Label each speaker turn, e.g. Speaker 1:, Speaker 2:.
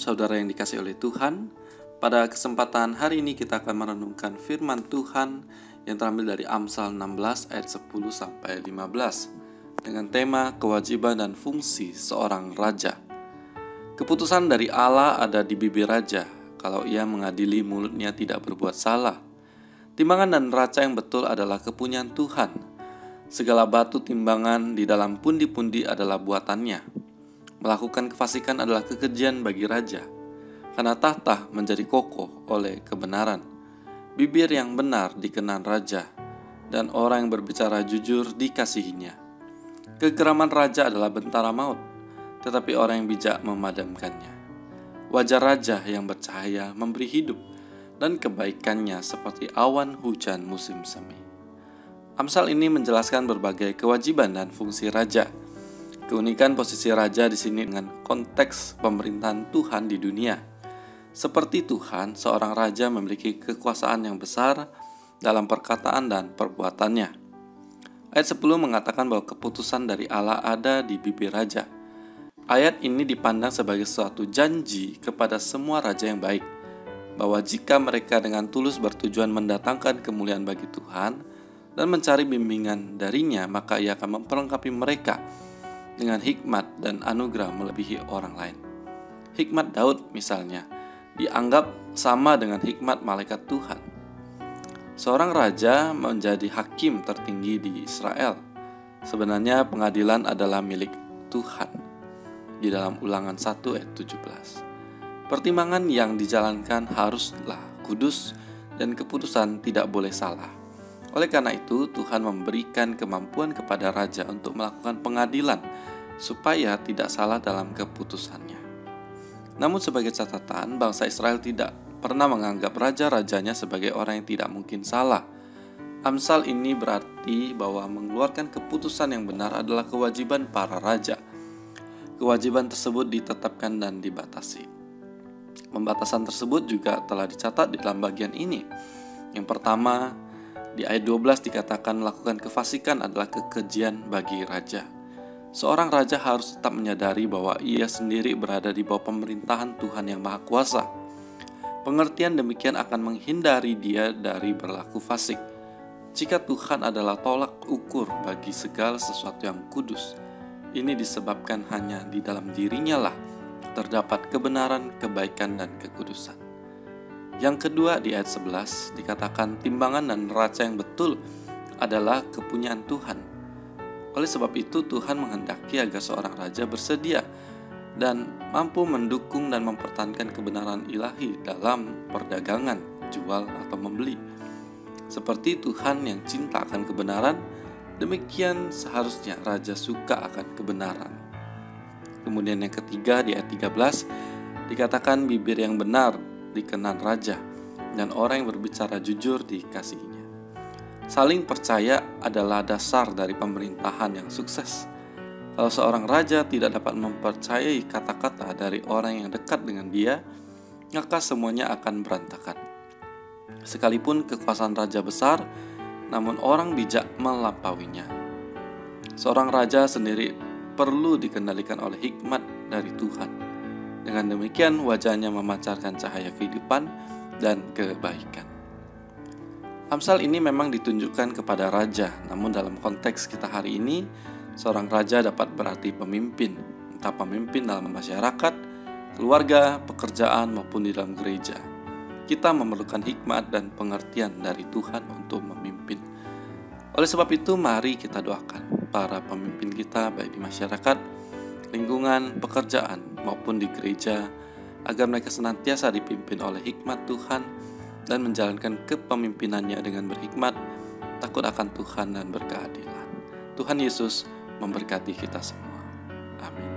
Speaker 1: saudara yang dikasihi oleh Tuhan. Pada kesempatan hari ini kita akan merenungkan firman Tuhan yang terambil dari Amsal 16 ayat 10-15 dengan tema kewajiban dan fungsi seorang raja. Keputusan dari Allah ada di bibir raja, kalau ia mengadili mulutnya tidak berbuat salah. Timbangan dan neraca yang betul adalah kepunyaan Tuhan. Segala batu timbangan di dalam pundi-pundi adalah buatannya. Melakukan kefasikan adalah kekejian bagi raja, karena tahta menjadi kokoh oleh kebenaran. Bibir yang benar dikenan raja, dan orang yang berbicara jujur dikasihinya. Kegeraman raja adalah bentara maut, tetapi orang yang bijak memadamkannya. Wajah raja yang bercahaya memberi hidup, dan kebaikannya seperti awan hujan musim semi. Amsal ini menjelaskan berbagai kewajiban dan fungsi raja. Keunikan posisi raja di sini dengan konteks pemerintahan Tuhan di dunia. Seperti Tuhan, seorang raja memiliki kekuasaan yang besar dalam perkataan dan perbuatannya. Ayat 10 mengatakan bahwa keputusan dari Allah ada di bibir raja. Ayat ini dipandang sebagai suatu janji kepada semua raja yang baik, bahwa jika mereka dengan tulus bertujuan mendatangkan kemuliaan bagi Tuhan dan mencari bimbingan darinya, maka ia akan memperlengkapi mereka dengan hikmat dan anugerah melebihi orang lain. Hikmat Daud misalnya dianggap sama dengan hikmat malaikat Tuhan. Seorang raja menjadi hakim tertinggi di Israel. Sebenarnya pengadilan adalah milik Tuhan. Di dalam Ulangan 1 ayat 17. Pertimbangan yang dijalankan haruslah kudus dan keputusan tidak boleh salah. Oleh karena itu, Tuhan memberikan kemampuan kepada raja untuk melakukan pengadilan supaya tidak salah dalam keputusannya. Namun sebagai catatan, bangsa Israel tidak pernah menganggap raja-rajanya sebagai orang yang tidak mungkin salah. Amsal ini berarti bahwa mengeluarkan keputusan yang benar adalah kewajiban para raja. Kewajiban tersebut ditetapkan dan dibatasi. Pembatasan tersebut juga telah dicatat di dalam bagian ini. Yang pertama, di ayat 12 dikatakan melakukan kefasikan adalah kekejian bagi raja. Seorang raja harus tetap menyadari bahwa ia sendiri berada di bawah pemerintahan Tuhan yang Maha Kuasa. Pengertian demikian akan menghindari dia dari berlaku fasik. Jika Tuhan adalah tolak ukur bagi segala sesuatu yang kudus, ini disebabkan hanya di dalam dirinya lah terdapat kebenaran, kebaikan, dan kekudusan. Yang kedua di ayat 11 dikatakan timbangan dan neraca yang betul adalah kepunyaan Tuhan. Oleh sebab itu Tuhan menghendaki agar seorang raja bersedia dan mampu mendukung dan mempertahankan kebenaran ilahi dalam perdagangan, jual atau membeli. Seperti Tuhan yang cinta akan kebenaran, demikian seharusnya raja suka akan kebenaran. Kemudian yang ketiga di ayat 13 dikatakan bibir yang benar dikenan raja, dan orang yang berbicara jujur dikasihinya. Saling percaya adalah dasar dari pemerintahan yang sukses. Kalau seorang raja tidak dapat mempercayai kata-kata dari orang yang dekat dengan dia, maka semuanya akan berantakan. Sekalipun kekuasaan raja besar, namun orang bijak melampauinya. Seorang raja sendiri perlu dikendalikan oleh hikmat dari Tuhan. Dengan demikian wajahnya memancarkan cahaya kehidupan dan kebaikan. Amsal ini memang ditunjukkan kepada raja, namun dalam konteks kita hari ini, seorang raja dapat berarti pemimpin, entah pemimpin dalam masyarakat, keluarga, pekerjaan maupun di dalam gereja. Kita memerlukan hikmat dan pengertian dari Tuhan untuk memimpin. Oleh sebab itu, mari kita doakan para pemimpin kita baik di masyarakat, lingkungan, pekerjaan maupun di gereja, agar mereka senantiasa dipimpin oleh hikmat Tuhan dan menjalankan kepemimpinannya dengan berhikmat, takut akan Tuhan dan berkeadilan. Tuhan Yesus memberkati kita semua. Amin.